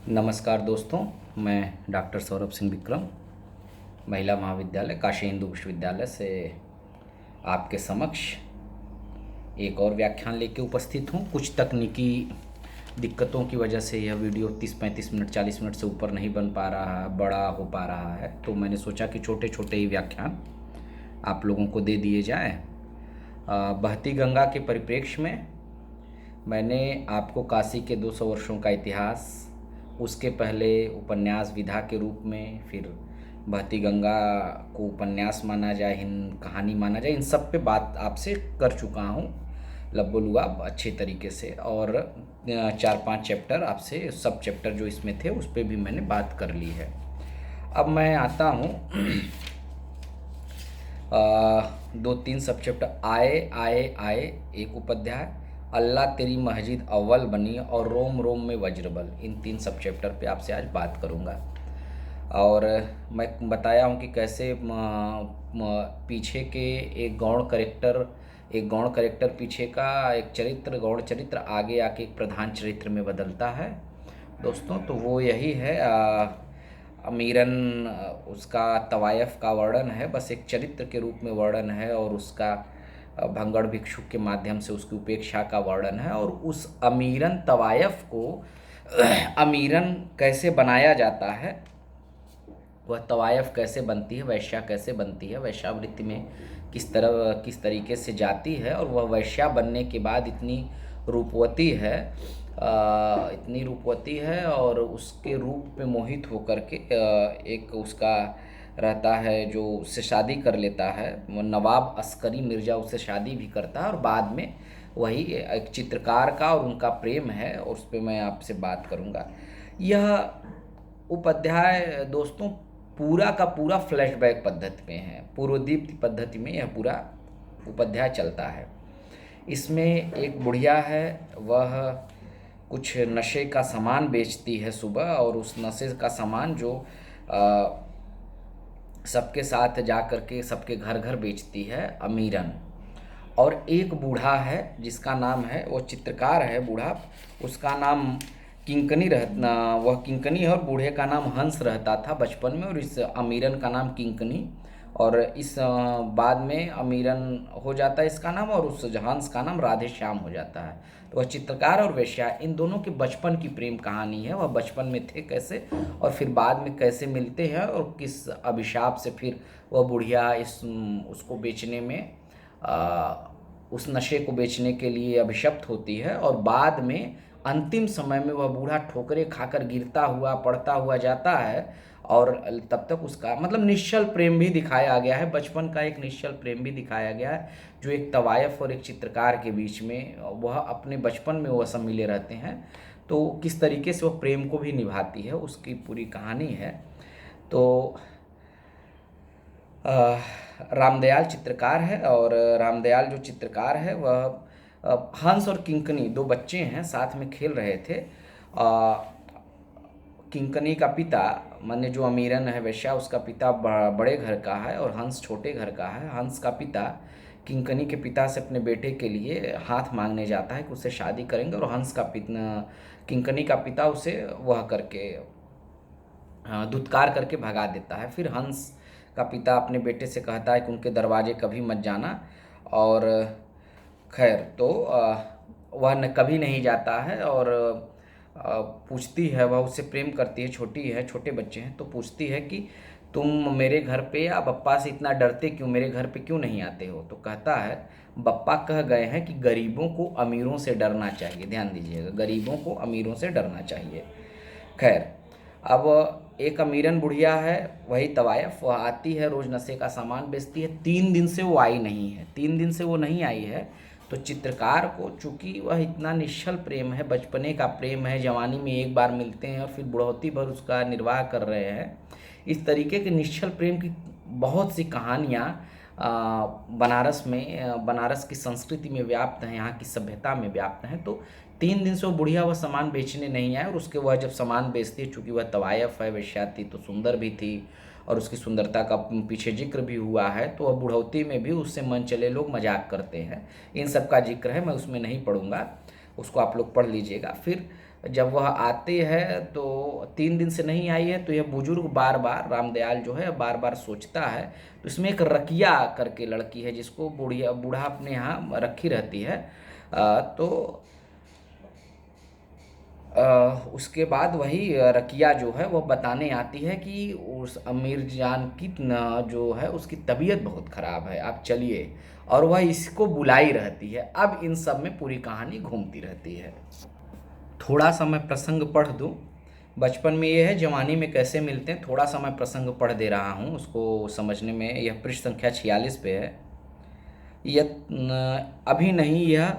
नमस्कार दोस्तों, मैं डॉक्टर सौरभ सिंह विक्रम महिला महाविद्यालय काशी हिंदू विश्वविद्यालय से आपके समक्ष एक और व्याख्यान लेके उपस्थित हूँ। कुछ तकनीकी दिक्कतों की वजह से यह वीडियो 30-35 मिनट 40 मिनट से ऊपर नहीं बन पा रहा, बड़ा हो पा रहा है, तो मैंने सोचा कि छोटे छोटे ही व्याख्यान आप लोगों को दे दिए जाएँ। बहती गंगा के परिप्रेक्ष्य में मैंने आपको काशी के 200 वर्षों का इतिहास, उसके पहले उपन्यास विधा के रूप में, फिर बहती गंगा को उपन्यास माना जाए, कहानी माना जाए, इन सब पे बात आपसे कर चुका हूँ लबो-लुआब अच्छे तरीके से। और 4-5 चैप्टर आपसे, सब चैप्टर जो इसमें थे उस पर भी मैंने बात कर ली है। अब मैं आता हूँ 2-3 सब चैप्टर। आए आए आए एक उपाध्याय, अल्लाह तेरी मस्जिद अव्वल बनी और रोम रोम में वज्रबल, इन 3 सब चैप्टर पे आपसे आज बात करूँगा। और मैं बताया हूँ कि कैसे पीछे के एक गौण करेक्टर पीछे का एक चरित्र, गौण चरित्र आगे आके एक प्रधान चरित्र में बदलता है दोस्तों। तो वो यही है, अमीरन उसका तवायफ का वर्णन है, बस एक चरित्र के रूप में वर्णन है, और उसका भंगड़ भिक्षुक के माध्यम से उसकी उपेक्षा का वर्णन है। और उस अमीरन तवायफ को अमीरन कैसे बनाया जाता है, वह तवायफ कैसे बनती है, वैश्या कैसे बनती है, वैश्यावृत्ति में किस तरीके से जाती है, और वह वैश्या बनने के बाद इतनी रूपवती है और उसके रूप में मोहित होकर के एक उसका रहता है जो उससे शादी कर लेता है, नवाब अस्करी मिर्ज़ा उससे शादी भी करता है, और बाद में वही एक चित्रकार का और उनका प्रेम है, और उस पर मैं आपसे बात करूँगा। यह उपाध्याय दोस्तों पूरा का पूरा फ्लैशबैक पद्धति में है, पूर्वदीप्ति पद्धति में यह पूरा उपाध्याय चलता है। इसमें एक बुढ़िया है, वह कुछ नशे का सामान बेचती है सुबह, और उस नशे का सामान जो सबके साथ जा कर के सबके घर घर बेचती है, अमीरन। और एक बूढ़ा है जिसका नाम है, वो चित्रकार है बूढ़ा, उसका नाम किंकनी वह किंकनी है, और बूढ़े का नाम हंस रहता था बचपन में, और इस अमीरन का नाम किंकनी, और इस बाद में अमीरन हो जाता है इसका नाम, और उस हंस का नाम राधे श्याम हो जाता है। तो वह चित्रकार और वेश्या, इन दोनों की बचपन की प्रेम कहानी है। वह बचपन में थे कैसे, और फिर बाद में कैसे मिलते हैं, और किस अभिशाप से फिर वह बुढ़िया उसको बेचने में उस नशे को बेचने के लिए अभिशप्त होती है, और बाद में अंतिम समय में वह बूढ़ा ठोकरें खाकर गिरता हुआ पड़ता हुआ जाता है। और तब तक उसका मतलब निश्चल प्रेम भी दिखाया गया है, बचपन का एक निश्चल प्रेम भी दिखाया गया है, जो एक तवायफ और एक चित्रकार के बीच में, वह अपने बचपन में वह सब मिले रहते हैं, तो किस तरीके से वह प्रेम को भी निभाती है, उसकी पूरी कहानी है। तो रामदयाल चित्रकार है, और रामदयाल जो चित्रकार है वह हंस और किंकनी दो बच्चे हैं, साथ में खेल रहे थे। किंकनी का पिता माने जो अमीरन है वैश्या, उसका पिता बड़े घर का है और हंस छोटे घर का है। हंस का पिता किंकनी के पिता से अपने बेटे के लिए हाथ मांगने जाता है कि उससे शादी करेंगे, और हंस का किंकनी का पिता उसे वह करके धुतकार करके भगा देता है। फिर हंस का पिता अपने बेटे से कहता है कि उनके दरवाजे कभी मत जाना, और खैर तो वह कभी नहीं जाता है, और पूछती है, वह उससे प्रेम करती है, छोटी है, छोटे बच्चे हैं, तो पूछती है कि तुम मेरे घर पे या बप्पा से इतना डरते क्यों, मेरे घर पे क्यों नहीं आते हो। तो कहता है, बप्पा कह गए हैं कि गरीबों को अमीरों से डरना चाहिए। ध्यान दीजिएगा, गरीबों को अमीरों से डरना चाहिए। खैर, अब एक अमीरन बुढ़िया है, वही तवायफ, वह आती है, रोज़ नशे का सामान बेचती है। 3 दिन से वो आई नहीं है, 3 दिन से वो नहीं आई है। तो चित्रकार को, चूँकि वह इतना निश्चल प्रेम है, बचपने का प्रेम है, जवानी में एक बार मिलते हैं और फिर बुढ़ौती भर उसका निर्वाह कर रहे हैं, इस तरीके के निश्चल प्रेम की बहुत सी कहानियाँ बनारस की संस्कृति में व्याप्त हैं, यहाँ की सभ्यता में व्याप्त हैं। तो 3 दिन से वो बुढ़िया वह सामान बेचने नहीं आए, और उसके वह जब सामान बेचती है, चूँकि वह तवायफ है, वेश्या थी, तो सुंदर भी थी, और उसकी सुंदरता का पीछे जिक्र भी हुआ है, तो वह बुढ़ौती में भी उससे मन चले लोग मजाक करते हैं। इन सब का जिक्र है, मैं उसमें नहीं पढ़ूंगा, उसको आप लोग पढ़ लीजिएगा। फिर जब वह आते हैं तो 3 दिन से नहीं आई है, तो यह बुजुर्ग बार बार रामदयाल जो है बार बार सोचता है। तो इसमें एक रकिया करके लड़की है जिसको बुढ़िया बूढ़ा अपने यहाँ रखी रहती है। तो उसके बाद वही रकिया जो है वो बताने आती है कि उस अमीर जान की जो है उसकी तबीयत बहुत ख़राब है, आप चलिए। और वह इसको बुलाई रहती है। अब इन सब में पूरी कहानी घूमती रहती है। थोड़ा सा मैं प्रसंग पढ़ दूँ। बचपन में ये है, जवानी में कैसे मिलते हैं, थोड़ा सा मैं प्रसंग पढ़ दे रहा हूँ उसको समझने में। यह पृष्ठ संख्या 46 पे है। अभी नहीं, यह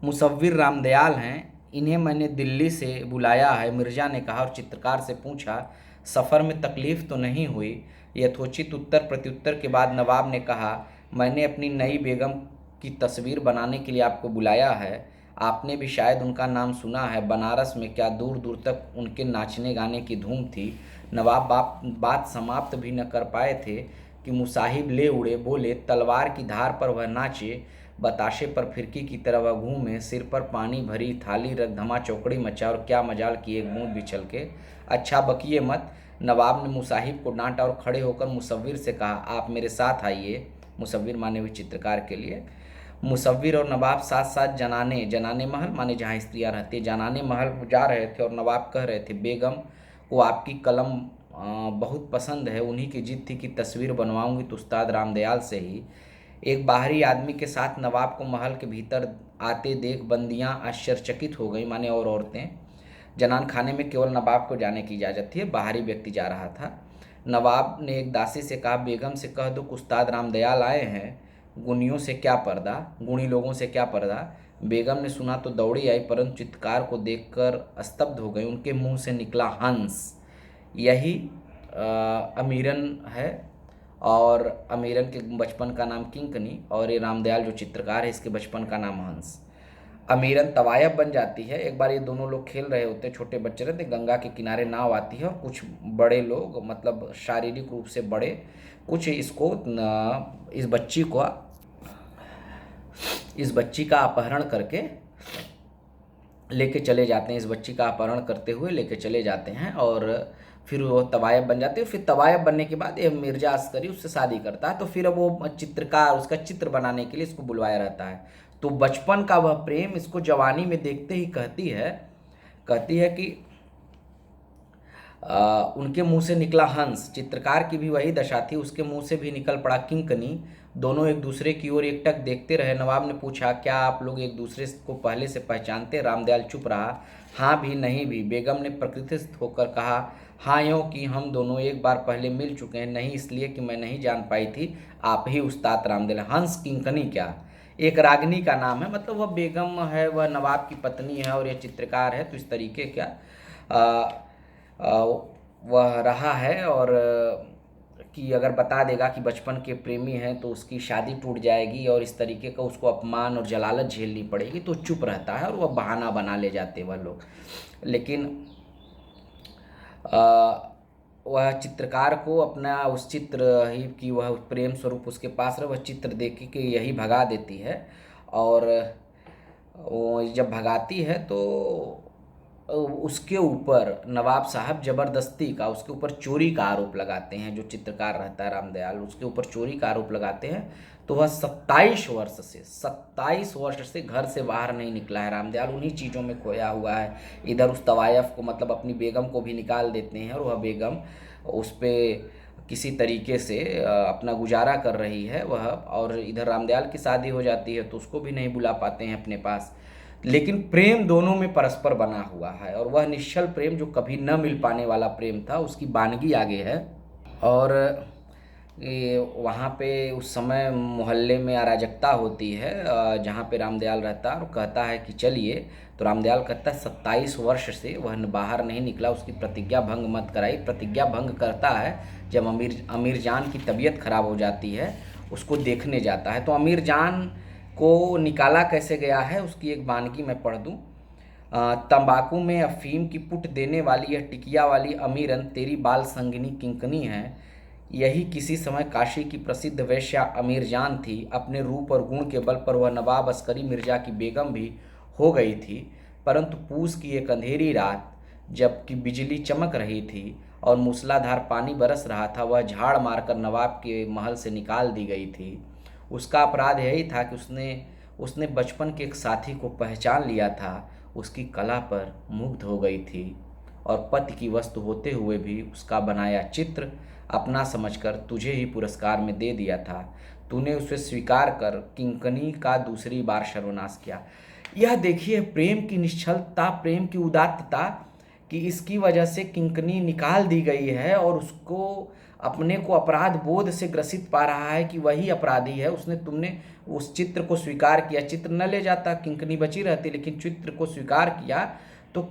मुसव्विर रामदयाल हैं, इन्हें मैंने दिल्ली से बुलाया है, मिर्ज़ा ने कहा और चित्रकार से पूछा, सफ़र में तकलीफ़ तो नहीं हुई। यथोचित उत्तर प्रत्युत्तर के बाद नवाब ने कहा, मैंने अपनी नई बेगम की तस्वीर बनाने के लिए आपको बुलाया है। आपने भी शायद उनका नाम सुना है। बनारस में क्या दूर दूर तक उनके नाचने गाने की धूम थी। नवाब बात समाप्त भी न कर पाए थे कि मुसाहिब ले उड़े। बोले, तलवार की धार पर वह नाचे, बताशे पर फिरकी की तरह वह घूमे, सिर पर पानी भरी थाली रख धमा चौकड़ी मचा और क्या मजाल की एक बूंद भी छलके। अच्छा बकिए मत। नवाब ने मुसाहिब को डांटा और खड़े होकर मुसव्विर से कहा, आप मेरे साथ आइए। मुसव्विर माने हुए चित्रकार के लिए। मुसव्विर और नवाब साथ साथ जनाने महल माने जहाँ स्त्रियाँ रहती है, जनाने महल जा रहे थे और नवाब कह रहे थे, बेगम को आपकी कलम बहुत पसंद है, उन्हीं की जिद थी कि तस्वीर बनवाऊंगी तो उस्ताद रामदयाल से ही। एक बाहरी आदमी के साथ नवाब को महल के भीतर आते देख बंदियां आश्चर्यचकित हो गई, माने और औरतें। जनान खाने में केवल नवाब को जाने की इजाज़त थी, बाहरी व्यक्ति जा रहा था। नवाब ने एक दासी से कहा, बेगम से कह दो कि उस्ताद रामदयाल आए हैं, गुणियों से क्या पर्दा, गुणी लोगों से क्या पर्दा। बेगम ने सुना तो दौड़ी आई, परंतु चित्रकार को देखकर स्तब्ध हो गई। उनके मुंह से निकला, हंस। यही अमीरन है, और अमीरन के बचपन का नाम किंकनी, और ये रामदयाल जो चित्रकार है इसके बचपन का नाम हंस। अमीरन तवायफ बन जाती है। एक बार ये दोनों लोग खेल रहे होते, छोटे बच्चे रहते, गंगा के किनारे नाव आती है और कुछ बड़े लोग, मतलब शारीरिक रूप से बड़े, कुछ इस बच्ची का अपहरण करके लेके चले जाते हैं। इस बच्ची का अपहरण करते हुए लेके चले जाते हैं और फिर वो तवायफ बन जाती है। फिर तवायफ बनने के बाद ये मिर्जा अस्करी उससे शादी करता है। तो फिर अब वो चित्रकार उसका चित्र बनाने के लिए इसको बुलवाया रहता है। तो बचपन का वह प्रेम इसको जवानी में देखते ही कहती है कि उनके मुंह से निकला हंस। चित्रकार की भी वही दशा थी, उसके मुंह से भी निकल पड़ा किंकनी। दोनों एक दूसरे की ओर एकटक देखते रहे। नवाब ने पूछा, क्या आप लोग एक दूसरे को पहले से पहचानते? रामदयाल चुप रहा। हाँ भी नहीं भी। बेगम ने प्रकृतिस्थ होकर कहा, हाँ यूँ कि हम दोनों एक बार पहले मिल चुके हैं, नहीं इसलिए कि मैं नहीं जान पाई थी आप ही उस्ताद रामदयाल। हंस किंकनी क्या, एक रागनी का नाम है, मतलब वह बेगम है, वह नवाब की पत्नी है और यह चित्रकार है। तो इस तरीके क्या वह रहा है, और कि अगर बता देगा कि बचपन के प्रेमी हैं तो उसकी शादी टूट जाएगी और इस तरीके का उसको अपमान और जलालत झेलनी पड़ेगी, तो चुप रहता है और वह बहाना बना ले जाते वह लोग। लेकिन वह चित्रकार को अपना उस चित्र ही की वह प्रेम स्वरूप उसके पास रहे, वह चित्र देख के यही भगा देती है। और वो जब भगाती है तो उसके ऊपर नवाब साहब ज़बरदस्ती का उसके ऊपर चोरी का आरोप लगाते हैं। जो चित्रकार रहता है रामदयाल, उसके ऊपर चोरी का आरोप लगाते हैं। तो वह 27 वर्ष से घर से बाहर नहीं निकला है। रामदयाल उन्हीं चीज़ों में खोया हुआ है। इधर उस तवायफ को, मतलब अपनी बेगम को भी निकाल देते हैं और वह बेगम उस पर किसी तरीके से अपना गुजारा कर रही है वह, और इधर रामदयाल की शादी हो जाती है तो उसको भी नहीं बुला पाते हैं अपने पास। लेकिन प्रेम दोनों में परस्पर बना हुआ है, और वह निश्चल प्रेम जो कभी न मिल पाने वाला प्रेम था, उसकी वानगी आगे है। और ये वहाँ पे उस समय मोहल्ले में अराजकता होती है जहाँ पे रामदयाल रहता है, और कहता है कि चलिए। तो रामदयाल कहता है 27 वर्ष से वह बाहर नहीं निकला, उसकी प्रतिज्ञा भंग मत कराई। प्रतिज्ञा भंग करता है जब अमीर जान की तबीयत खराब हो जाती है, उसको देखने जाता है। तो अमीर जान को निकाला कैसे गया है उसकी एक वानगी मैं पढ़ दूँ। तंबाकू में अफीम की पुट देने वाली यह टिकिया वाली अमीरन तेरी बाल संगिनी किंकनी है। यही किसी समय काशी की प्रसिद्ध वेश्या अमीर जान थी। अपने रूप और गुण के बल पर वह नवाब अस्करी मिर्जा की बेगम भी हो गई थी। परंतु पूस की एक अंधेरी रात, जबकि बिजली चमक रही थी और मूसलाधार पानी बरस रहा था, वह झाड़ मारकर नवाब के महल से निकाल दी गई थी। उसका अपराध यही था कि उसने उसने बचपन के एक साथी को पहचान लिया था, उसकी कला पर मुग्ध हो गई थी और पति की वस्तु होते हुए भी उसका बनाया चित्र अपना समझकर तुझे ही पुरस्कार में दे दिया था। तूने उसे स्वीकार कर किंकनी का दूसरी बार सर्वनाश किया। यह देखिए प्रेम की निश्चलता, प्रेम की उदात्तता, कि इसकी वजह से किंकनी निकाल दी गई है और उसको अपने को अपराध बोध से ग्रसित पा रहा है कि वही अपराधी है। उसने तुमने उस चित्र को स्वीकार किया, चित्र न ले जाता किंकनी बची रहती, लेकिन चित्र को स्वीकार किया तो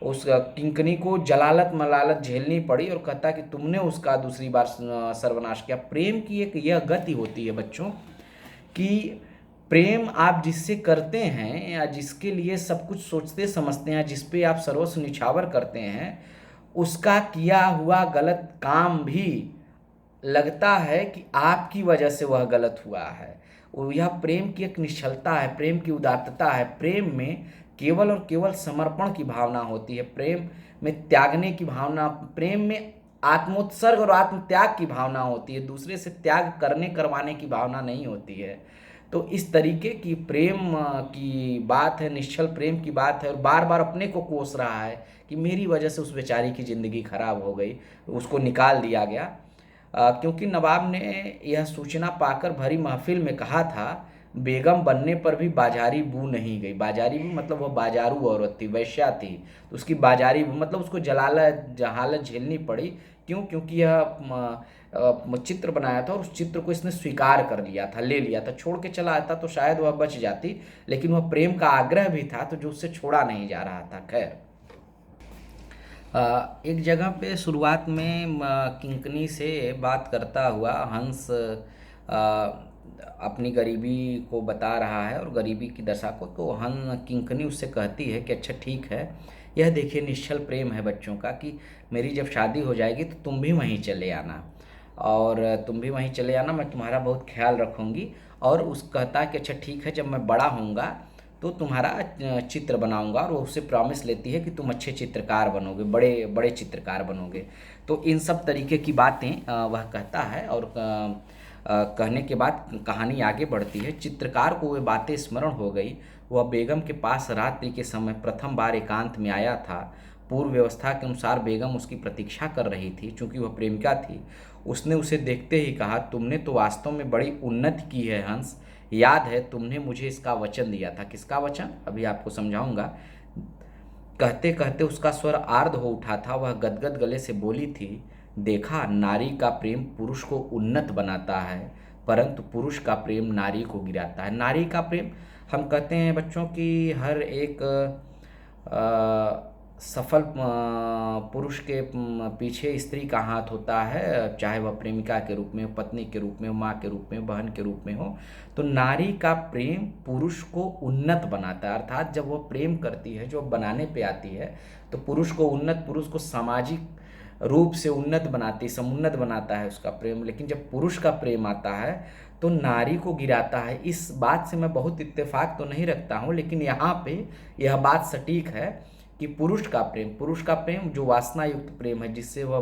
उस किंकनी को जलालत मलालत झेलनी पड़ी और कहता कि तुमने उसका दूसरी बार सर्वनाश किया। प्रेम की एक यह गति होती है बच्चों कि प्रेम आप जिससे करते हैं या जिसके लिए सब कुछ सोचते समझते हैं, जिस पे आप सर्वस्व निछावर करते हैं, उसका किया हुआ गलत काम भी लगता है कि आपकी वजह से वह गलत हुआ है। यह प्रेम की एक निश्चलता है, प्रेम की उदात्तता है। प्रेम में केवल और केवल समर्पण की भावना होती है, प्रेम में त्यागने की भावना, प्रेम में आत्मोत्सर्ग और आत्मत्याग की भावना होती है, दूसरे से त्याग करने करवाने की भावना नहीं होती है। तो इस तरीके की प्रेम की बात है, निश्चल प्रेम की बात है, और बार बार अपने को कोस रहा है कि मेरी वजह से उस बेचारी की ज़िंदगी खराब हो गई, उसको निकाल दिया गया। क्योंकि नवाब ने यह सूचना पाकर भरी महफिल में कहा था, बेगम बनने पर भी बाजारी बू नहीं गई। बाजारी बू मतलब वह बाजारू औरत थी, वैश्या थी, तो उसकी बाजारी बू मतलब उसको जहालत झेलनी पड़ी। क्यों? क्योंकि यह चित्र बनाया था और उस चित्र को इसने स्वीकार कर लिया था, ले लिया था। छोड़ के चला आता तो शायद वह बच जाती, लेकिन वह प्रेम का आग्रह भी था तो जो उससे छोड़ा नहीं जा रहा था। खैर, एक जगह पे शुरुआत में किंकनी से बात करता हुआ हंस अपनी गरीबी को बता रहा है और गरीबी की दशा को, तो किंकनी उससे कहती है कि अच्छा ठीक है, यह देखिए निश्चल प्रेम है बच्चों का कि मेरी जब शादी हो जाएगी तो तुम भी वहीं चले आना, और तुम भी वहीं चले आना, मैं तुम्हारा बहुत ख्याल रखूँगी। और उस कहता है कि अच्छा ठीक है, जब मैं बड़ा होऊंगा तो तुम्हारा चित्र बनाऊंगा, और वो उससे प्रॉमिस लेती है कि तुम अच्छे चित्रकार बनोगे, बड़े बड़े चित्रकार बनोगे। तो इन सब तरीके की बातें वह कहता है, और कहने के बाद कहानी आगे बढ़ती है। चित्रकार को वे बातें स्मरण हो गई। वह बेगम के पास रात्रि के समय प्रथम बार एकांत में आया था। पूर्व व्यवस्था के अनुसार बेगम उसकी प्रतीक्षा कर रही थी, चूंकि वह प्रेमिका थी। उसने उसे देखते ही कहा, तुमने तो वास्तव में बड़ी उन्नति की है हंस। याद है तुमने मुझे इसका वचन दिया था। किसका वचन? अभी आपको समझाऊंगा। कहते कहते उसका स्वर आर्द्र हो उठा था। वह गदगद गले से बोली थी, देखा, नारी का प्रेम पुरुष को उन्नत बनाता है, परंतु पुरुष का प्रेम नारी को गिराता है। नारी का प्रेम, हम कहते हैं बच्चों की हर एक सफल पुरुष के पीछे स्त्री का हाथ होता है, चाहे वह प्रेमिका के रूप में हो, पत्नी के रूप में हो, माँ के रूप में हो, बहन के रूप में हो। तो नारी का प्रेम पुरुष को उन्नत बनाता है, अर्थात जब वह प्रेम करती है, जो बनाने पे आती है, तो पुरुष को उन्नत, पुरुष को सामाजिक रूप से उन्नत बनाती, समुन्नत बनाता है उसका प्रेम। लेकिन जब पुरुष का प्रेम आता है तो नारी को गिराता है। इस बात से मैं बहुत इत्तेफाक तो नहीं रखता हूँ, लेकिन यहाँ पे यह बात सटीक है कि पुरुष का प्रेम जो वासना युक्त प्रेम है, जिससे वह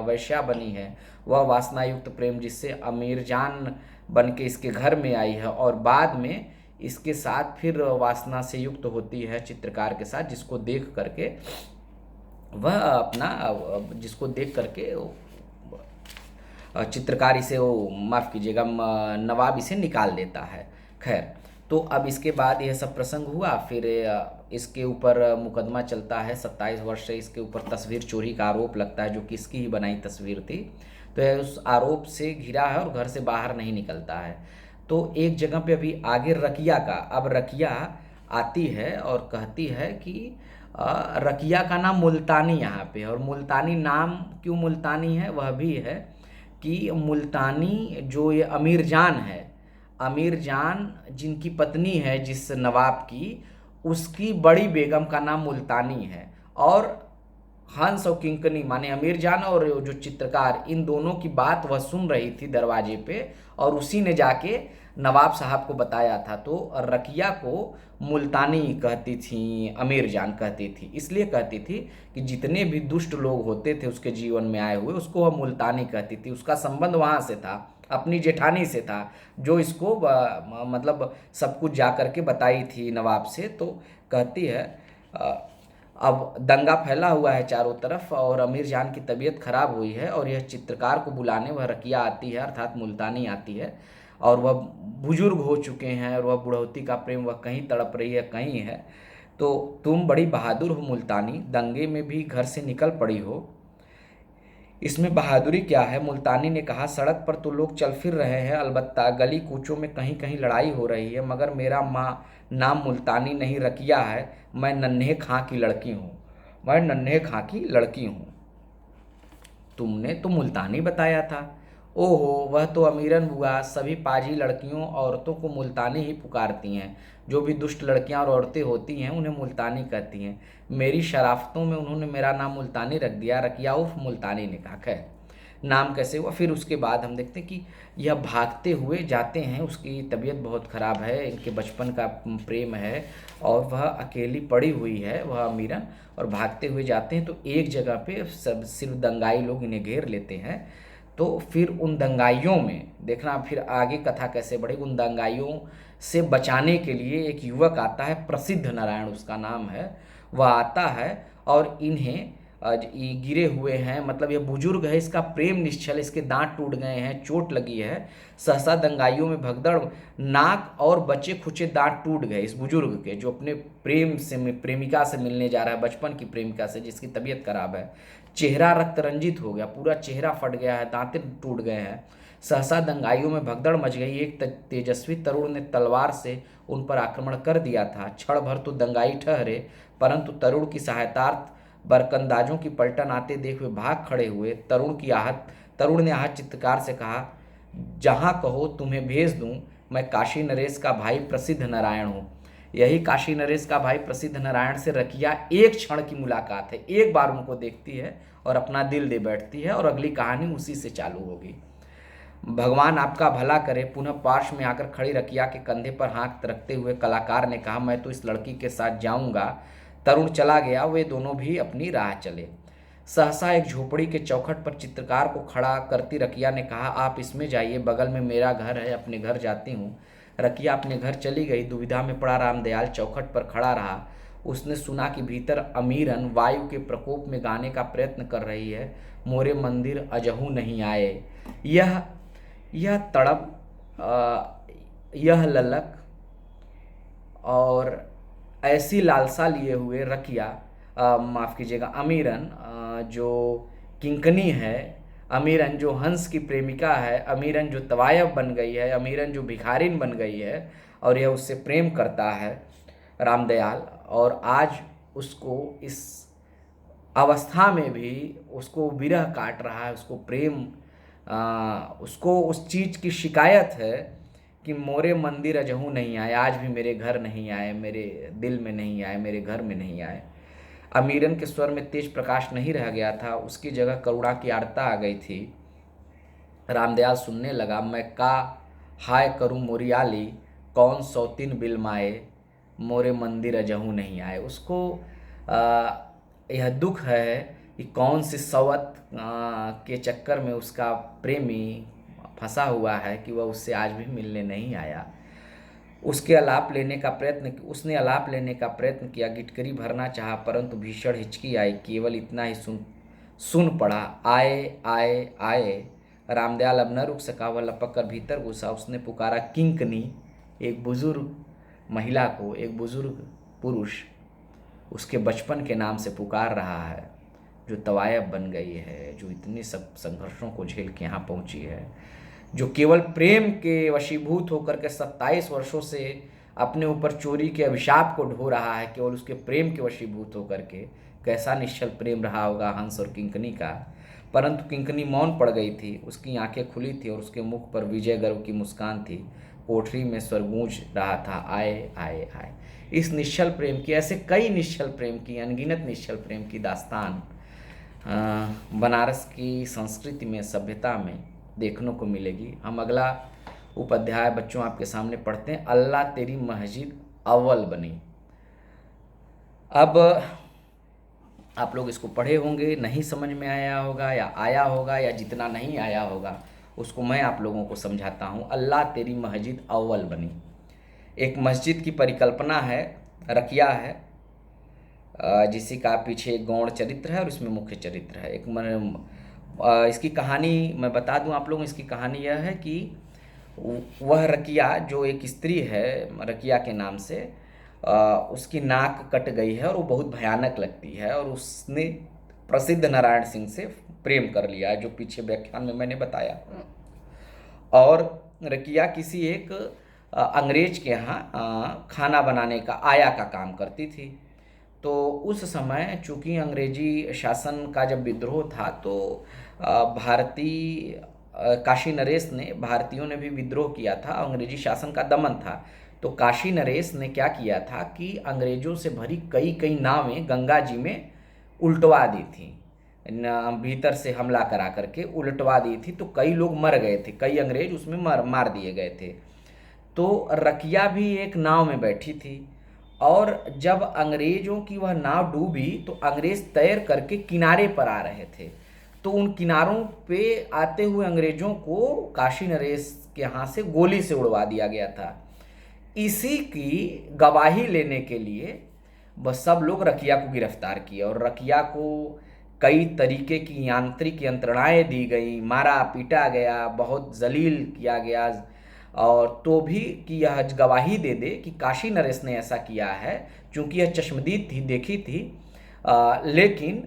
वैश्या बनी है, वह वासना युक्त प्रेम जिससे अमीरजान बन के इसके घर में आई है और बाद में इसके साथ फिर वासना से युक्त होती है चित्रकार के साथ, जिसको देख करके चित्रकार इसे, वो माफ़ कीजिएगा, नवाब इसे निकाल देता है। खैर, तो अब इसके बाद यह सब प्रसंग हुआ। फिर इसके ऊपर मुकदमा चलता है। 27 वर्ष से इसके ऊपर तस्वीर चोरी का आरोप लगता है, जो कि इसकी ही बनाई तस्वीर थी। तो यह उस आरोप से घिरा है और घर से बाहर नहीं निकलता है। तो एक जगह पे अभी आगे रकिया का, अब रकिया आती है और कहती है कि रकिया का नाम मुल्तानी यहाँ पे है। और मुल्तानी नाम क्यों मुल्तानी है? वह भी है कि मुल्तानी जो ये अमीर जान है, अमीर जान जिनकी पत्नी है जिस नवाब की, उसकी बड़ी बेगम का नाम मुल्तानी है। और हंस और किंकनी माने अमीर जान और जो चित्रकार, इन दोनों की बात वह सुन रही थी दरवाजे पे, और उसी ने जाके नवाब साहब को बताया था। तो रकिया को मुल्तानी कहती थी, अमीर जान कहती थी, इसलिए कहती थी कि जितने भी दुष्ट लोग होते थे उसके जीवन में आए हुए, उसको वह मुल्तानी कहती थी। उसका संबंध वहाँ से था, अपनी जेठानी से था, जो इसको मतलब सब कुछ जा कर के बताई थी नवाब से। तो कहती है अब दंगा फैला हुआ है चारों तरफ और अमीर जान की तबीयत खराब हुई है, और यह चित्रकार को बुलाने वह रकिया आती है, अर्थात मुल्तानी आती है, और वह बुजुर्ग हो चुके हैं और वह बुढ़ौती का प्रेम वह कहीं तड़प रही है कहीं है। तो तुम बड़ी बहादुर हो मुल्तानी, दंगे में भी घर से निकल पड़ी हो, इसमें बहादुरी क्या है? मुल्तानी ने कहा, सड़क पर तो लोग चल फिर रहे हैं, अलबत्ता गली कूचों में कहीं कहीं लड़ाई हो रही है, मगर मेरा माँ नाम मुल्तानी नहीं रकिया है। मैं नन्हे खां की लड़की हूँ, मैं नन्हे खां की लड़की हूँ। तुमने तो मुल्तानी बताया था। ओहो, वह तो अमीरन बुआ सभी पाजी लड़कियों औरतों को मुल्तानी ही पुकारती हैं। जो भी दुष्ट लड़कियां और औरतें होती हैं उन्हें मुल्तानी कहती हैं। मेरी शराफतों में उन्होंने मेरा नाम मुल्तानी रख दिया। रकिया उर्फ मुल्तानी ने कहा। खैर, नाम कैसे हुआ? फिर उसके बाद हम देखते हैं कि यह भागते हुए जाते हैं, उसकी तबीयत बहुत ख़राब है, इनके बचपन का प्रेम है और वह अकेली पड़ी हुई है, वह अमीरन, और भागते हुए जाते हैं। तो एक जगह पे सब सिर्फ दंगाई लोग इन्हें घेर लेते हैं। तो फिर उन दंगाइयों में देखना, फिर आगे कथा कैसे बढ़ेगी। उन दंगाइयों से बचाने के लिए एक युवक आता है, प्रसिद्ध नारायण उसका नाम है। वह आता है और इन्हें ये गिरे हुए हैं, मतलब ये बुजुर्ग है, इसका प्रेम निश्चल, इसके दांत टूट गए हैं, चोट लगी है। सहसा दंगाइयों में भगदड़, नाक और बचे खुचे दांत टूट गए इस बुजुर्ग के, जो अपने प्रेम से प्रेमिका से मिलने जा रहा है, बचपन की प्रेमिका से जिसकी तबीयत खराब है। चेहरा रक्त रंजित हो गया, पूरा चेहरा फट गया है, दांतें टूट गए हैं। सहसा दंगाइयों में भगदड़ मच गई। एक तेजस्वी तरुण ने तलवार से उन पर आक्रमण कर दिया था। क्षण भर तो दंगाई ठहरे, परंतु तरुण की सहायतार्थ बरकंदाजों की पलटन आते देख वे भाग खड़े हुए। तरुण ने आहत चित्रकार से कहा, जहां कहो तुम्हें भेज दूं। मैं काशी नरेश का भाई प्रसिद्ध नारायण हूँ। यही काशी नरेश का भाई प्रसिद्ध नारायण से रकिया एक क्षण की मुलाकात है, एक बार उनको देखती है और अपना दिल दे बैठती है, और अगली कहानी उसी से चालू होगी। भगवान आपका भला करे। पुनः पार्श्व में आकर खड़ी रकिया के कंधे पर हाथ रखते हुए कलाकार ने कहा, मैं तो इस लड़की के साथ जाऊंगा। तरुण चला गया, वे दोनों भी अपनी राह चले। सहसा एक झोपड़ी के चौखट पर चित्रकार को खड़ा करती रकिया ने कहा, आप इसमें जाइए, बगल में मेरा घर है, अपने घर जाती हूँ। रकिया अपने घर चली गई। दुविधा में पड़ा रामदयाल चौखट पर खड़ा रहा। उसने सुना कि भीतर अमीरन वायु के प्रकोप में गाने का प्रयत्न कर रही है, मोरे मंदिर अजहू नहीं आए। यह तड़प, यह ललक और ऐसी लालसा लिए हुए रकिया, माफ़ कीजिएगा, अमीरन, जो किंकनी है, अमीरन जो हंस की प्रेमिका है, अमीरन जो तवायब बन गई है, अमीरन जो भिखारिन बन गई है, और यह उससे प्रेम करता है रामदयाल, और आज उसको इस अवस्था में भी उसको विरह काट रहा है, उसको प्रेम, उसको उस चीज़ की शिकायत है कि मोरे मंदिर अजहू नहीं आए, आज भी मेरे घर नहीं आए, मेरे दिल में नहीं आए, मेरे घर में नहीं आए। अमीरन के स्वर में तेज प्रकाश नहीं रह गया था, उसकी जगह करुणा की आर्ता आ गई थी। रामदयाल सुनने लगा, मैं का हाय करूं मोरियाली, कौन सौतीन बिलमाए, मोरे मंदिर अजहू नहीं आए। उसको यह दुख है कि कौन सी सवत के चक्कर में उसका प्रेमी फंसा हुआ है कि वह उससे आज भी मिलने नहीं आया। उसने अलाप लेने का प्रयत्न किया, गिटकरी भरना चाहा, परंतु भीषण हिचकी आई। केवल इतना ही सुन पड़ा, आए आए आए। रामदयाल अब न रुक सका, वह लपक कर भीतर घुसा। उसने पुकारा, किंकनी। एक बुजुर्ग महिला को एक बुजुर्ग पुरुष उसके बचपन के नाम से पुकार रहा है, जो तवायब बन गई है, जो इतने सब संघर्षों को झेल के यहाँ पहुँची है, जो केवल प्रेम के वशीभूत होकर के 27 वर्षों से अपने ऊपर चोरी के अभिशाप को ढो रहा है, केवल उसके प्रेम के वशीभूत होकर के। कैसा निश्चल प्रेम रहा होगा हंस और किंकनी का। परंतु किंकनी मौन पड़ गई थी, उसकी आंखें खुली थी और उसके मुख पर विजय गर्व की मुस्कान थी। कोठरी में स्वर गूंज रहा था, आए आए आए। इस निश्चल प्रेम की, ऐसे कई निश्चल प्रेम की, अनगिनत निश्चल प्रेम की दास्तान बनारस की संस्कृति में, सभ्यता में देखने को मिलेगी। हम अगला उपाध्याय बच्चों आपके सामने पढ़ते हैं, अल्लाह तेरी मस्जिद अव्वल बनी। अब आप लोग इसको पढ़े होंगे, नहीं समझ में आया होगा या जितना नहीं आया होगा उसको मैं आप लोगों को समझाता हूँ। अल्लाह तेरी मस्जिद अव्वल बनी, एक मस्जिद की परिकल्पना है, रकिया है, जिसी का पीछे एक गौण चरित्र है और इसमें मुख्य चरित्र है। इसकी कहानी मैं बता दूं आप लोगों, इसकी कहानी यह है कि वह रकिया जो एक स्त्री है रकिया के नाम से, उसकी नाक कट गई है और वो बहुत भयानक लगती है और उसने प्रसिद्ध नारायण सिंह से प्रेम कर लिया है, जो पीछे व्याख्यान में मैंने बताया। और रकिया किसी एक अंग्रेज के यहाँ खाना बनाने का आया का काम करती थी। तो उस समय चूंकि अंग्रेजी शासन का जब विद्रोह था तो भारतीय काशी नरेश ने, भारतीयों ने भी विद्रोह किया था, अंग्रेजी शासन का दमन था। तो काशी नरेश ने क्या किया था कि अंग्रेजों से भरी कई कई नावें गंगा जी में उल्टवा दी थी, भीतर से हमला करा करके उल्टवा दी थी। तो कई लोग मर गए थे, कई अंग्रेज उसमें मार दिए गए थे। तो रकिया भी एक नाव में बैठी थी और जब अंग्रेजों की वह नाव डूबी तो अंग्रेज तैर करके किनारे पर आ रहे थे। तो उन किनारों पे आते हुए अंग्रेजों को काशी नरेश के यहाँ से गोली से उड़वा दिया गया था। इसी की गवाही लेने के लिए बस सब लोग रकिया को गिरफ्तार किए और रकिया को कई तरीके की यांत्रिक यंत्रणाएं दी गई, मारा पीटा गया, बहुत जलील किया गया, और तो भी कि यह गवाही दे दे कि काशी नरेश ने ऐसा किया है, क्योंकि यह चश्मदीद थी, देखी थी, लेकिन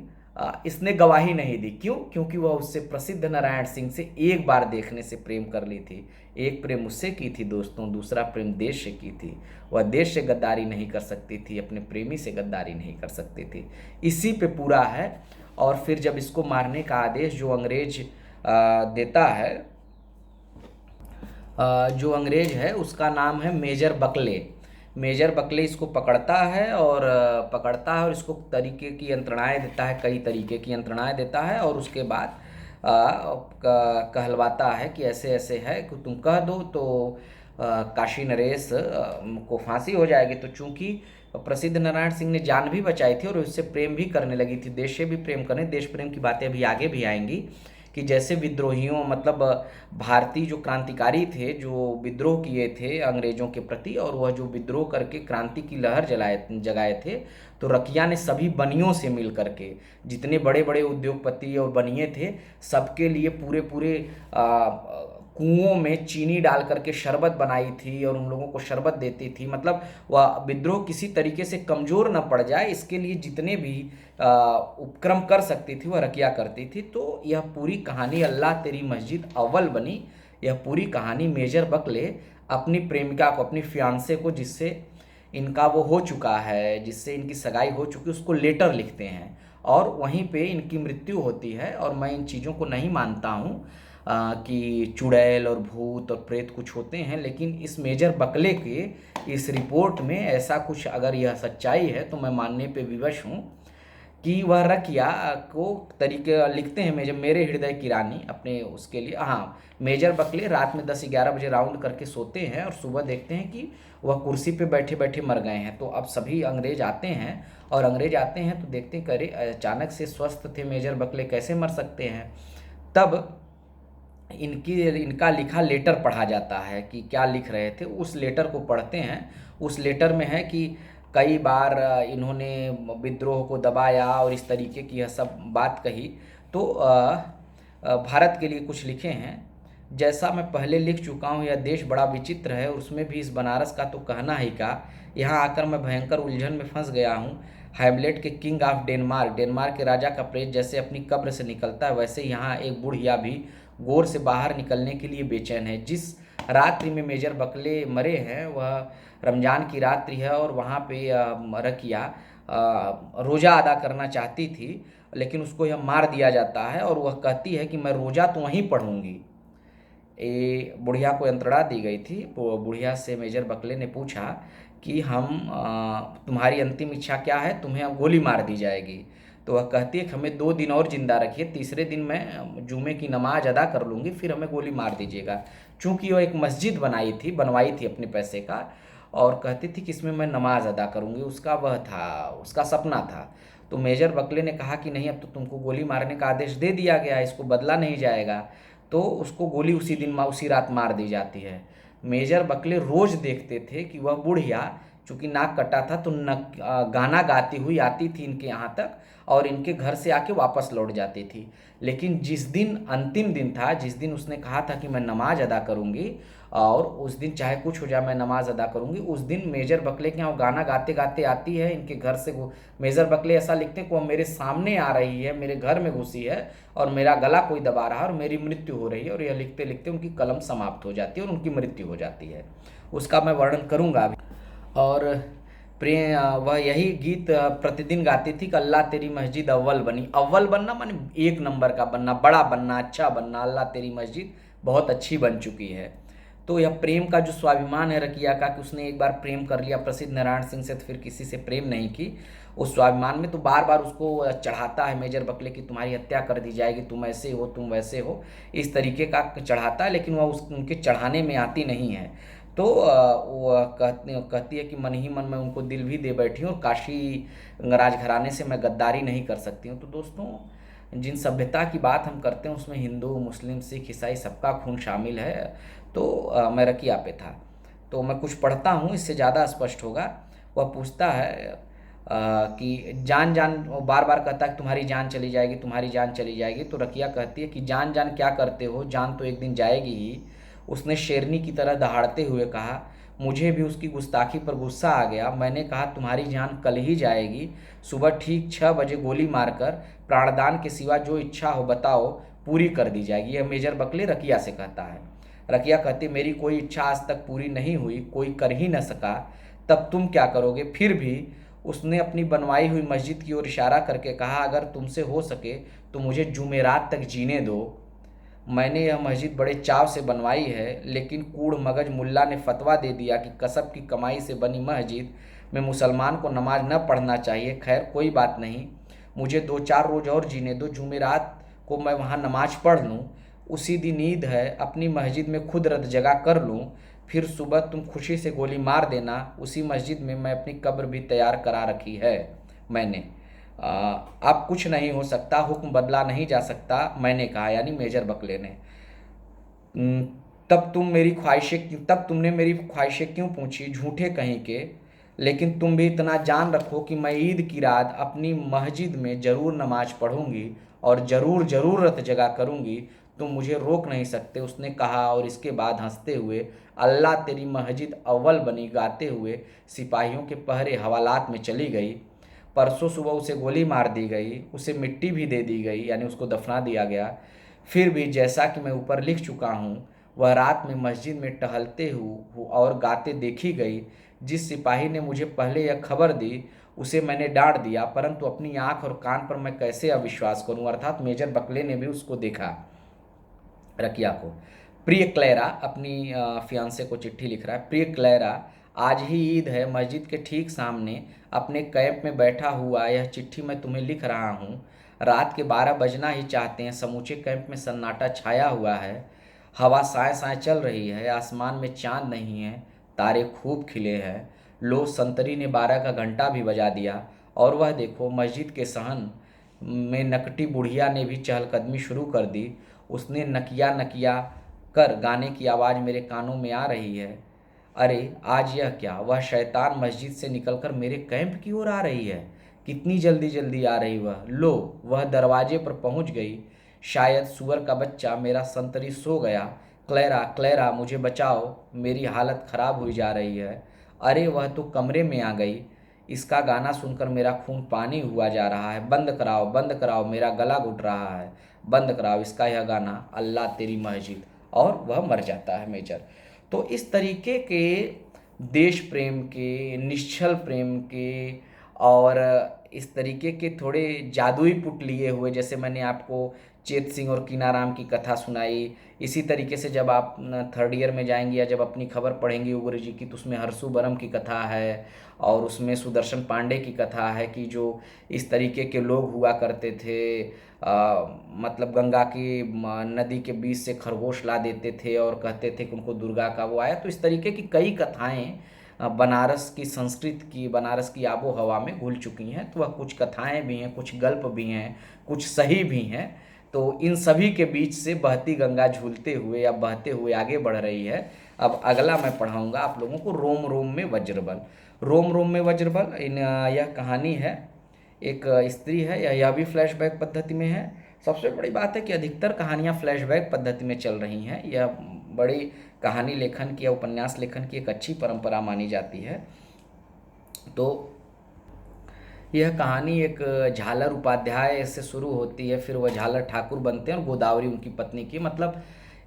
इसने गवाही नहीं दी। क्यों? क्योंकि वह उससे प्रसिद्ध नारायण सिंह से एक बार देखने से प्रेम कर ली थी। एक प्रेम उससे की थी दोस्तों, दूसरा प्रेम देश से की थी। वह देश से गद्दारी नहीं कर सकती थी, अपने प्रेमी से गद्दारी नहीं कर सकती थी। इसी पे पूरा है। और फिर जब इसको मारने का आदेश जो अंग्रेज देता है, जो अंग्रेज है उसका नाम है मेजर बकले। मेजर बकले इसको पकड़ता है और इसको तरीके की यंत्रणाएं देता है, कई तरीके की यंत्रणाएं देता है और उसके बाद कहलवाता है कि ऐसे ऐसे है कि तुम कह दो तो काशी नरेश को फांसी हो जाएगी। तो चूंकि प्रसिद्ध नारायण सिंह ने जान भी बचाई थी और उससे प्रेम भी करने लगी थी, देश से भी प्रेम करने, देश प्रेम की बातें अभी आगे भी आएंगी कि जैसे विद्रोहियों, मतलब भारतीय जो क्रांतिकारी थे, जो विद्रोह किए थे अंग्रेजों के प्रति, और वह जो विद्रोह करके क्रांति की लहर जगाए थे, तो रकिया ने सभी बनियों से मिल करके, जितने बड़े बड़े उद्योगपति और बनिए थे, सबके लिए पूरे पूरे कुओं में चीनी डाल करके शरबत बनाई थी और उन लोगों को शरबत देती थी। मतलब वह विद्रोह किसी तरीके से कमज़ोर न पड़ जाए, इसके लिए जितने भी उपक्रम कर सकती थी वह रकिया करती थी। तो यह पूरी कहानी अल्लाह तेरी मस्जिद अव्वल बनी, यह पूरी कहानी मेजर बकले अपनी प्रेमिका को, अपनी फियांसे को, जिससे इनका वो हो चुका है, जिससे इनकी सगाई हो चुकी, उसको लेटर लिखते हैं और वहीं पे इनकी मृत्यु होती है। और मैं इन चीज़ों को नहीं मानता हूँ कि चुड़ैल और भूत और प्रेत कुछ होते हैं, लेकिन इस मेजर बकले के इस रिपोर्ट में ऐसा कुछ अगर यह सच्चाई है तो मैं मानने पे विवश हूँ कि वह रकिया को तरीके लिखते हैं मेरे हृदय की रानी अपने उसके लिए। हाँ, मेजर बकले रात में 10-11 बजे राउंड करके सोते हैं और सुबह देखते हैं कि वह कुर्सी पे बैठे बैठे मर गए हैं। तो अब सभी अंग्रेज आते हैं और अंग्रेज आते हैं तो देखते हैं करे अचानक से स्वस्थ थे मेजर बकले, कैसे मर सकते हैं। तब इनका लिखा लेटर पढ़ा जाता है कि क्या लिख रहे थे। उस लेटर को पढ़ते हैं। उस लेटर में है कि कई बार इन्होंने विद्रोह को दबाया और इस तरीके की यह सब बात कही। तो भारत के लिए कुछ लिखे हैं। जैसा मैं पहले लिख चुका हूँ, यह देश बड़ा विचित्र है, उसमें भी इस बनारस का तो कहना ही का। यहाँ आकर मैं भयंकर उलझन में फंस गया हूँ। हैमलेट के किंग ऑफ डेनमार्क, डेनमार्क के राजा का प्रेत जैसे अपनी कब्र से निकलता है, वैसे यहाँ एक बुढ़िया भी गोर से बाहर निकलने के लिए बेचैन है। जिस रात्रि में मेजर बकले मरे हैं वह रमज़ान की रात्रि है और वहाँ पे रकिया रोज़ा अदा करना चाहती थी, लेकिन उसको यह मार दिया जाता है और वह कहती है कि मैं रोज़ा तो वहीं पढ़ूंगी। ये बुढ़िया को यंत्रणा दी गई थी। बुढ़िया से मेजर बकले ने पूछा कि हम तुम्हारी अंतिम इच्छा क्या है, तुम्हें अब गोली मार दी जाएगी। तो वह कहती है कि हमें 2 दिन और ज़िंदा रखिए, तीसरे दिन मैं जुमे की नमाज अदा कर लूँगी, फिर हमें गोली मार दीजिएगा। चूँकि वह एक मस्जिद बनवाई थी अपने पैसे का, और कहती थी कि इसमें मैं नमाज अदा करूँगी, उसका वह था, उसका सपना था। तो मेजर बकले ने कहा कि नहीं, अब तो तुमको गोली मारने का आदेश दे दिया गया है, इसको बदला नहीं जाएगा। तो उसको गोली उसी रात मार दी जाती है। मेजर बकले रोज़ देखते थे कि वह बुढ़िया, चूँकि नाक कटा था, तो गाना गाती हुई आती थी इनके यहाँ तक और इनके घर से आके वापस लौट जाती थी। लेकिन जिस दिन अंतिम दिन था, जिस दिन उसने कहा था कि मैं नमाज अदा करूँगी और उस दिन चाहे कुछ हो जाए मैं नमाज अदा करूँगी, उस दिन मेजर बकले के यहाँ वो गाना गाते गाते आती है इनके घर से। वो मेजर बकले ऐसा लिखते हैं कि वो मेरे सामने आ रही है, मेरे घर में घुसी है और मेरा गला कोई दबा रहा है और मेरी मृत्यु हो रही है। और यह लिखते लिखते उनकी कलम समाप्त हो जाती है और उनकी मृत्यु हो जाती है। उसका मैं वर्णन करूँगा अभी। और प्रेम वह यही गीत प्रतिदिन गाती थी कि अल्लाह तेरी मस्जिद अव्वल बनी। अव्वल बनना माने 1 नंबर का बनना, बड़ा बनना, अच्छा बनना। अल्लाह तेरी मस्जिद बहुत अच्छी बन चुकी है। तो यह प्रेम का जो स्वाभिमान है रकिया का, कि उसने एक बार प्रेम कर लिया प्रसिद्ध नारायण सिंह से, तो फिर किसी से प्रेम नहीं की। उस स्वाभिमान में तो बार बार उसको चढ़ाता है मेजर बकले की तुम्हारी हत्या कर दी जाएगी, तुम ऐसे हो, तुम वैसे हो, इस तरीके का चढ़ाता है। लेकिन वह उनके चढ़ाने में आती नहीं है। तो वह कहती है कि मन ही मन में उनको दिल भी दे बैठी हूँ, काशी राजघराने से मैं गद्दारी नहीं कर सकती हूँ। तो दोस्तों, जिन सभ्यता की बात हम करते हैं उसमें हिंदू, मुस्लिम, सिख, ईसाई सबका खून शामिल है। तो मैं रकिया पे था, तो मैं कुछ पढ़ता हूँ, इससे ज़्यादा स्पष्ट होगा। वह पूछता है कि जान जान, बार बार कहता है कि तुम्हारी जान चली जाएगी, तुम्हारी जान चली जाएगी। तो रकिया कहती है कि जान जान क्या करते हो, जान तो एक दिन जाएगी ही। उसने शेरनी की तरह दहाड़ते हुए कहा। मुझे भी उसकी गुस्ताखी पर गुस्सा आ गया। मैंने कहा तुम्हारी जान कल ही जाएगी, सुबह ठीक 6 बजे गोली मारकर प्राणदान के सिवा जो इच्छा हो बताओ, पूरी कर दी जाएगी। यह मेजर बकले रकिया से कहता है। रकिया कहती मेरी कोई इच्छा आज तक पूरी नहीं हुई, कोई कर ही न सका, तब तुम क्या करोगे। फिर भी उसने अपनी बनवाई हुई मस्जिद की ओर इशारा करके कहा अगर तुमसे हो सके तो मुझे जुमेरात तक जीने दो। मैंने यह मस्जिद बड़े चाव से बनवाई है, लेकिन कूड़ मगज मुल्ला ने फतवा दे दिया कि कसब की कमाई से बनी मस्जिद में मुसलमान को नमाज न पढ़ना चाहिए। खैर कोई बात नहीं, मुझे 2-4 रोज़ और जीने दो, जुमेरात को मैं वहाँ नमाज पढ़ लूँ, उसी दिन ईद है, अपनी मस्जिद में खुद रत जगह कर लूँ, फिर सुबह तुम खुशी से गोली मार देना। उसी मस्जिद में मैं अपनी कब्र भी तैयार करा रखी है मैंने। अब कुछ नहीं हो सकता, हुक्म बदला नहीं जा सकता, मैंने कहा, यानी मेजर बकले ने। "न, तब तुमने मेरी ख्वाहिशें क्यों पूछी, झूठे कहीं के। लेकिन तुम भी इतना जान रखो कि मैं ईद की रात अपनी मस्जिद में ज़रूर नमाज पढ़ूंगी और ज़रूर ज़रूर रत जगा करूंगी, तुम मुझे रोक नहीं सकते, उसने कहा। और इसके बाद हंसते हुए अल्लाह तेरी मस्जिद अव्वल बनी गाते हुए सिपाहियों के पहरे हवालात में चली गई। परसों सुबह उसे गोली मार दी गई, उसे मिट्टी भी दे दी गई, यानी उसको दफना दिया गया। फिर भी जैसा कि मैं ऊपर लिख चुका हूँ, वह रात में मस्जिद में टहलते हुए और गाते देखी गई। जिस सिपाही ने मुझे पहले यह खबर दी उसे मैंने डांट दिया, परंतु अपनी आंख और कान पर मैं कैसे अविश्वास करूं। अर्थात मेजर बकले ने भी उसको देखा, रकिया को। प्रिय क्लेरा, अपनी फियांसे को चिट्ठी लिख रहा है। प्रिय क्लेरा, आज ही ईद है, मस्जिद के ठीक सामने अपने कैंप में बैठा हुआ यह चिट्ठी मैं तुम्हें लिख रहा हूँ। रात के 12 बजना ही चाहते हैं, समूचे कैंप में सन्नाटा छाया हुआ है, हवा साए साए चल रही है, आसमान में चांद नहीं है, तारे खूब खिले हैं। लो संतरी ने 12 का घंटा भी बजा दिया, और वह देखो मस्जिद के सहन में नकटी बुढ़िया ने भी चहलकदमी शुरू कर दी। उसने नकिया नकिया कर गाने की आवाज़ मेरे कानों में आ रही है। अरे आज यह क्या, वह शैतान मस्जिद से निकलकर मेरे कैंप की ओर आ रही है। कितनी जल्दी जल्दी आ रही वह। लो वह दरवाजे पर पहुंच गई। शायद सुअर का बच्चा, मेरा संतरी सो गया। क्लेरा क्लेरा मुझे बचाओ, मेरी हालत ख़राब हुई जा रही है। अरे वह तो कमरे में आ गई। इसका गाना सुनकर मेरा खून पानी हुआ जा रहा है। बंद कराओ, मेरा गला घुट रहा है, बंद कराओ इसका यह गाना, अल्लाह तेरी मस्जिद। और वह मर जाता है मेजर। तो इस तरीके के देश प्रेम के, निश्चल प्रेम के और इस तरीके के थोड़े जादुई पुट लिए हुए, जैसे मैंने आपको चेत सिंह और कीनाराम की कथा सुनाई, इसी तरीके से जब आप थर्ड ईयर में जाएंगी या जब अपनी खबर पढ़ेंगी उग्र जी की, तो उसमें हरसू बरम की कथा है और उसमें सुदर्शन पांडे की कथा है कि जो इस तरीके के लोग हुआ करते थे, मतलब गंगा की नदी के बीच से खरगोश ला देते थे और कहते थे कि उनको दुर्गा का वो आया। तो इस तरीके की कई कथाएं बनारस की संस्कृति की, बनारस की आबो हवा में घुल चुकी हैं। तो वह कुछ कथाएं भी हैं, कुछ गल्प भी हैं, कुछ सही भी हैं। तो इन सभी के बीच से बहती गंगा झूलते हुए या बहते हुए आगे बढ़ रही है। अब अगला मैं पढ़ाऊंगा आप लोगों को रोम रोम में वज्रबल। रोम रोम में वज्रबल यह कहानी है, एक स्त्री है, यह भी फ्लैशबैक पद्धति में है। सबसे बड़ी बात है कि अधिकतर कहानियाँ फ्लैशबैक पद्धति में चल रही हैं। यह बड़ी कहानी लेखन की या उपन्यास लेखन की एक अच्छी परंपरा मानी जाती है। तो यह कहानी एक झालर उपाध्याय से शुरू होती है, फिर वह झालर ठाकुर बनते हैं और गोदावरी उनकी पत्नी की, मतलब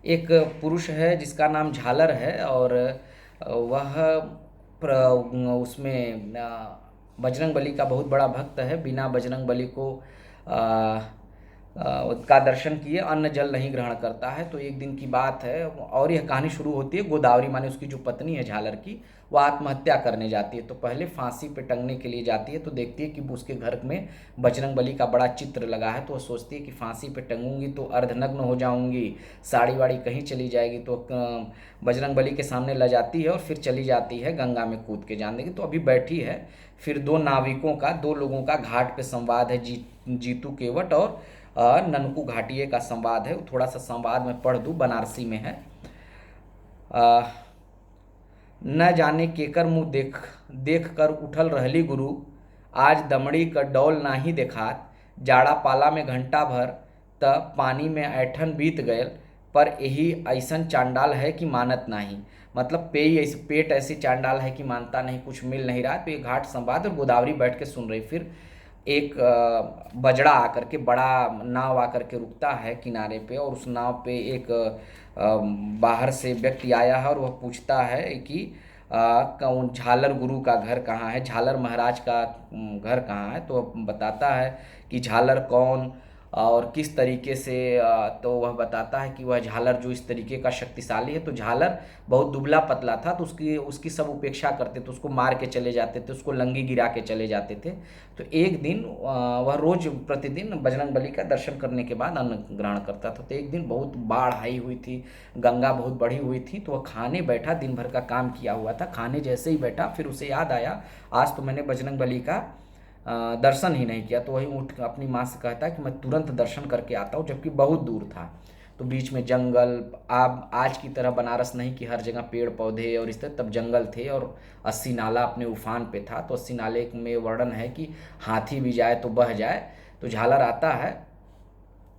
एक पुरुष है जिसका नाम झालर है और वह उसमें बजरंग बली का बहुत बड़ा भक्त है। बिना बजरंग बली को का दर्शन किए अन्न जल नहीं ग्रहण करता है। तो एक दिन की बात है और यह कहानी शुरू होती है, गोदावरी माने उसकी जो पत्नी है झालर की, वह आत्महत्या करने जाती है। तो पहले फांसी पे टंगने के लिए जाती है, तो देखती है कि उसके घर में बजरंग बली का बड़ा चित्र लगा है। तो वह सोचती है कि फांसी पे टंगूंगी तो अर्धनग्न हो जाऊंगी, साड़ी वाड़ी कहीं चली जाएगी। तो बजरंग बली के सामने ला जाती है और फिर चली जाती है गंगा में कूद के। जान देगी तो अभी बैठी है। फिर दो नाविकों का, दो लोगों का घाट पे संवाद है, जीतू केवट और ननकू घाटिये का संवाद है। थोड़ा सा संवाद मैं पढ़ दूँ, बनारसी में है। न जाने केकर मुँह देख कर उठल रहली गुरु, आज दमड़ी का डौल नाही देखात, जाड़ा पाला में घंटा भर त पानी में ऐठन बीत गयल, पर यही ऐसन चांडाल है कि मानत नहीं। मतलब पेट ऐसी चांडाल है कि मानता नहीं, कुछ मिल नहीं रहा। तो ये घाट संवाद और गोदावरी बैठ के सुन रही। फिर एक बजड़ा आकर के, बड़ा नाव आकर के रुकता है किनारे पे और उस नाव पे एक बाहर से व्यक्ति आया है और वह पूछता है कि कौन झालर गुरु का घर कहाँ है, झालर महाराज का घर कहाँ है। तो वह बताता है कि झालर कौन और किस तरीके से। तो वह बताता है कि वह झालर जो इस तरीके का शक्तिशाली है। तो झालर बहुत दुबला पतला था, तो उसकी सब उपेक्षा करते थे, उसको मार के चले जाते थे, उसको लंगी गिरा के चले जाते थे। तो एक दिन वह रोज प्रतिदिन बजरंग बली का दर्शन करने के बाद अन्न ग्रहण करता था। तो एक दिन बहुत बाढ़ आई हुई थी, गंगा बहुत बढ़ी हुई थी। तो वह खाने बैठा, दिन भर का काम किया हुआ था, खाने जैसे ही बैठा फिर उसे याद आया आज तो मैंने बजरंग बली का दर्शन ही नहीं किया। तो वही उठ अपनी माँ से कहता है कि मैं तुरंत दर्शन करके आता हूँ, जबकि बहुत दूर था। तो बीच में जंगल, आज की तरह बनारस नहीं कि हर जगह पेड़ पौधे और इस तरह, तब जंगल थे और 80 नाला अपने उफान पे था। तो 80 नाले में वर्णन है कि हाथी भी जाए तो बह जाए। तो झालर आता है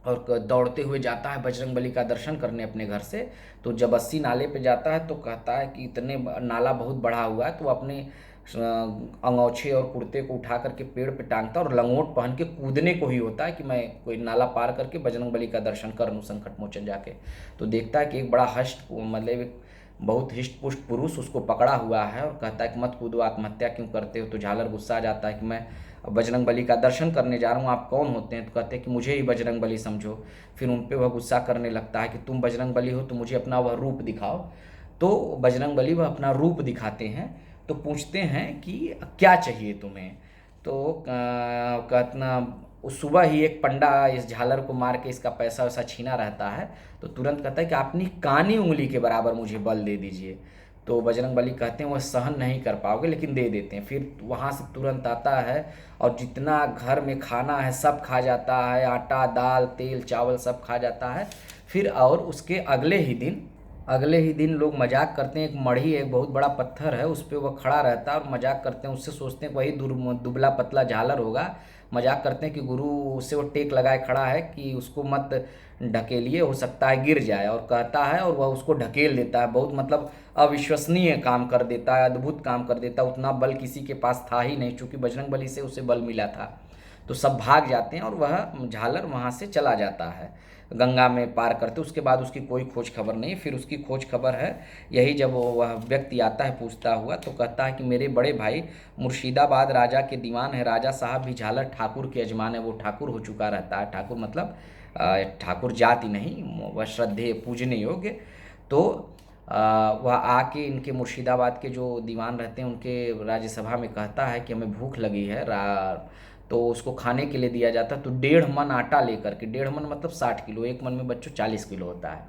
और दौड़ते हुए जाता है बजरंग बली का दर्शन करने अपने घर से। तो जब 80 नाले पे जाता है तो कहता है कि इतने नाला बहुत बढ़ा हुआ है। तो अपने अंगोछे और कुर्ते को उठा करके पेड़ पे टांगता है और लंगोट पहन के कूदने को ही होता है कि मैं कोई नाला पार करके बजरंग बली का दर्शन कर लूँ संकट मोचन जाके। तो देखता है कि एक बड़ा मतलब एक बहुत हिष्ट पुष्ट पुरुष उसको पकड़ा हुआ है और कहता है कि मत कूदो, आत्महत्या क्यों करते हो। तो झालर गुस्सा आ जाता है कि मैं बजरंग बली का दर्शन करने जा रहा हूँ, आप कौन होते हैं। तो कहते हैं कि मुझे ही बजरंग बली समझो। फिर उन पर वह गुस्सा करने लगता है कि तुम बजरंग बली हो तो मुझे अपना वह रूप दिखाओ। तो बजरंग बली वह अपना रूप दिखाते हैं। तो पूछते हैं कि क्या चाहिए तुम्हें। तो कहना सुबह ही एक पंडा इस झालर को मार के इसका पैसा वैसा छीना रहता है। तो तुरंत कहता है कि अपनी कानी उंगली के बराबर मुझे बल दे दीजिए। तो बजरंग बली कहते हैं वह सहन नहीं कर पाओगे, लेकिन दे देते हैं। फिर वहाँ से तुरंत आता है और जितना घर में खाना है सब खा जाता है, आटा दाल तेल चावल सब खा जाता है। फिर और उसके अगले ही दिन लोग मजाक करते हैं। एक मढ़ी है, एक बहुत बड़ा पत्थर है, उस पर वह खड़ा रहता है और मजाक करते हैं उससे, सोचते हैं वही दुबला पतला झालर होगा। मजाक करते हैं कि गुरु उससे वो टेक लगाए खड़ा है कि उसको मत ढकेलिए, हो सकता है गिर जाए। और कहता है और वह उसको ढकेल देता है। बहुत मतलब अविश्वसनीय काम कर देता है, अद्भुत काम कर देता है। उतना बल किसी के पास था ही नहीं, चूँकि बजरंग बली से उसे बल मिला था। तो सब भाग जाते हैं और वह झालर वहाँ से चला जाता है गंगा में पार करते। उसके बाद उसकी कोई खोज खबर नहीं। फिर उसकी खोज खबर है यही, जब वह व्यक्ति आता है पूछता हुआ तो कहता है कि मेरे बड़े भाई मुर्शिदाबाद राजा के दीवान है, राजा साहब भी झालर ठाकुर के यजमान है। वो ठाकुर हो चुका रहता है, ठाकुर मतलब ठाकुर जाति नहीं, वह श्रद्धेय पूजने योग्य। तो वह आके इनके मुर्शिदाबाद के जो दीवान रहते हैं उनके राज्यसभा में कहता है कि हमें भूख लगी है, तो उसको खाने के लिए दिया जाता है। तो 1.5 मन आटा लेकर के, 1.5 मन मतलब 60 किलो, एक मन में बच्चों 40 किलो होता है,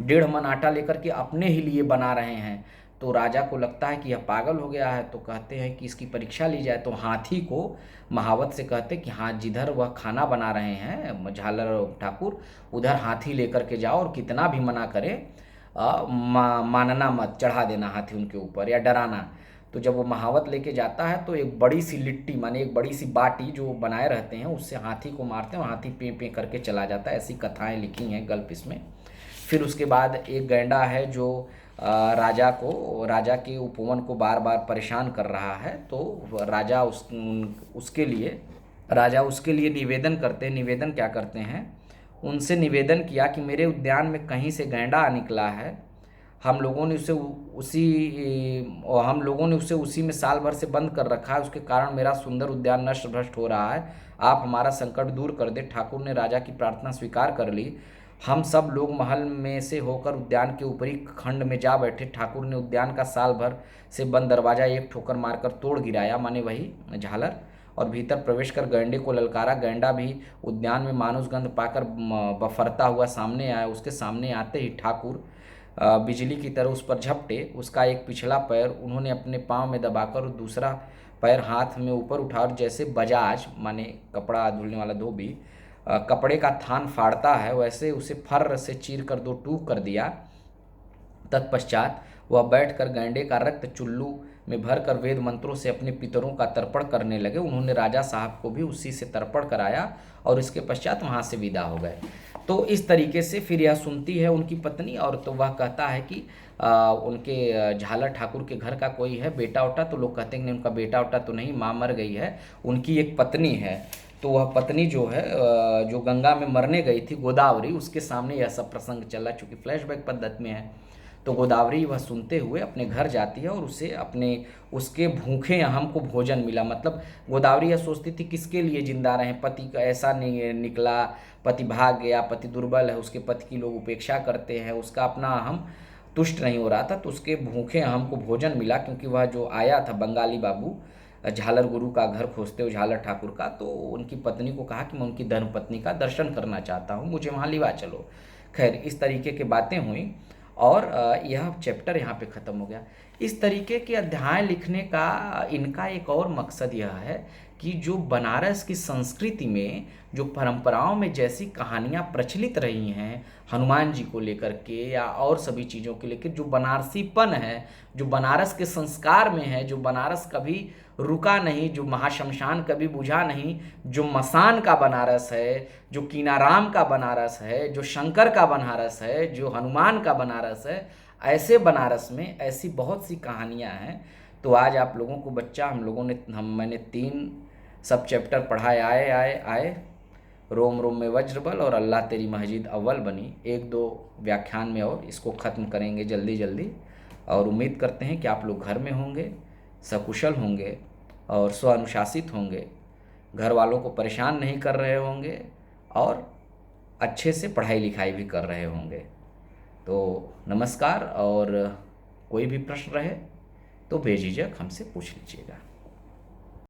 1.5 मन आटा लेकर के अपने ही लिए बना रहे हैं। तो राजा को लगता है कि यह पागल हो गया है, तो कहते हैं कि इसकी परीक्षा ली जाए। तो हाथी को महावत से कहते हैं कि हाँ, जिधर वह खाना बना रहे हैं झालर ठाकुर, उधर हाथी लेकर के जाओ और कितना भी मना करे मानना मत, चढ़ा देना हाथी उनके ऊपर या डराना। तो जब वो महावत लेके जाता है तो एक बड़ी सी लिट्टी माने एक बड़ी सी बाटी जो बनाए रहते हैं उससे हाथी को मारते हैं और हाथी पे पे करके चला जाता है। ऐसी कथाएं लिखी हैं गल्प इसमें। फिर उसके बाद एक गैंडा है जो राजा के उपवन को बार बार परेशान कर रहा है। तो राजा उसके लिए निवेदन करते हैं। निवेदन क्या करते हैं, उनसे निवेदन किया कि मेरे उद्यान में कहीं से गैंडा निकला है, हम लोगों ने उसे उसी में साल भर से बंद कर रखा है, उसके कारण मेरा सुंदर उद्यान नष्ट भ्रष्ट हो रहा है, आप हमारा संकट दूर कर दे। ठाकुर ने राजा की प्रार्थना स्वीकार कर ली। हम सब लोग महल में से होकर उद्यान के ऊपरी खंड में जा बैठे। ठाकुर ने उद्यान का साल भर से बंद दरवाजा एक ठोकर मारकर तोड़ गिराया, माने वही झालर, और भीतर प्रवेश कर गैंडे को ललकारा। गैंडा भी उद्यान में मानुष गंध पाकर बफरता हुआ सामने आया। उसके सामने आते ही ठाकुर बिजली की तरह उस पर झपटे। उसका एक पिछला पैर उन्होंने अपने पाँव में दबाकर और दूसरा पैर हाथ में ऊपर उठा और जैसे बजाज माने कपड़ा धुलने वाला धोबी कपड़े का थान फाड़ता है वैसे उसे फर्र से चीर कर 2 टूक कर दिया। तत्पश्चात वह बैठकर गैंडे का रक्त चुल्लू में भरकर वेद मंत्रों से अपने पितरों का तर्पण करने लगे। उन्होंने राजा साहब को भी उसी से तर्पण कराया और इसके पश्चात वहाँ से विदा हो गए। तो इस तरीके से फिर यह सुनती है उनकी पत्नी, और तो वह कहता है कि उनके झालर ठाकुर के घर का कोई है बेटा उटा। तो लोग कहते हैं कि उनका बेटा उटा तो नहीं, माँ मर गई है, उनकी एक पत्नी है। तो वह पत्नी जो है जो गंगा में मरने गई थी, गोदावरी, उसके सामने यह सब प्रसंग चला, चूँकि फ्लैशबैक पद्धति में है। तो गोदावरी वह सुनते हुए अपने घर जाती है और उसके भूखे हमको भोजन मिला। मतलब गोदावरी यह सोचती थी किसके लिए जिंदा रहे, पति का ऐसा नहीं निकला, पति भाग गया, पति दुर्बल है, उसके पति की लोग उपेक्षा करते हैं, उसका अपना अहम तुष्ट नहीं हो रहा था। तो उसके भूखे हमको भोजन मिला, क्योंकि वह जो आया था बंगाली बाबू झालर गुरु का घर खोजते हुए झालर ठाकुर का, तो उनकी पत्नी को कहा कि मैं उनकी धर्मपत्नी का दर्शन करना चाहता हूँ, मुझे वहाँ लिवा चलो। खैर इस तरीके की बातें हुई और यह चैप्टर यहाँ पे ख़त्म हो गया। इस तरीके के अध्याय लिखने का इनका एक और मकसद यह है कि जो बनारस की संस्कृति में जो परंपराओं में जैसी कहानियाँ प्रचलित रही हैं हनुमान जी को लेकर के या और सभी चीज़ों के लेकर, जो बनारसीपन है, जो बनारस के संस्कार में है, जो बनारस कभी रुका नहीं, जो महाशमशान कभी बुझा नहीं, जो मसान का बनारस है, जो कीनाराम का बनारस है, जो शंकर का बनारस है, जो हनुमान का बनारस है, ऐसे बनारस में ऐसी बहुत सी कहानियाँ हैं। तो आज आप लोगों को मैंने 3 सब चैप्टर पढ़ाए, आए रोम रोम में वज्र बल और अल्लाह तेरी मस्जिद अव्वल बनी। 1-2 व्याख्यान में और इसको ख़त्म करेंगे जल्दी जल्दी, और उम्मीद करते हैं कि आप लोग घर में होंगे, सकुशल होंगे और स्वानुशासित होंगे, घर वालों को परेशान नहीं कर रहे होंगे और अच्छे से पढ़ाई लिखाई भी कर रहे होंगे। तो नमस्कार, और कोई भी प्रश्न रहे तो बेझिझक हमसे पूछ लीजिएगा।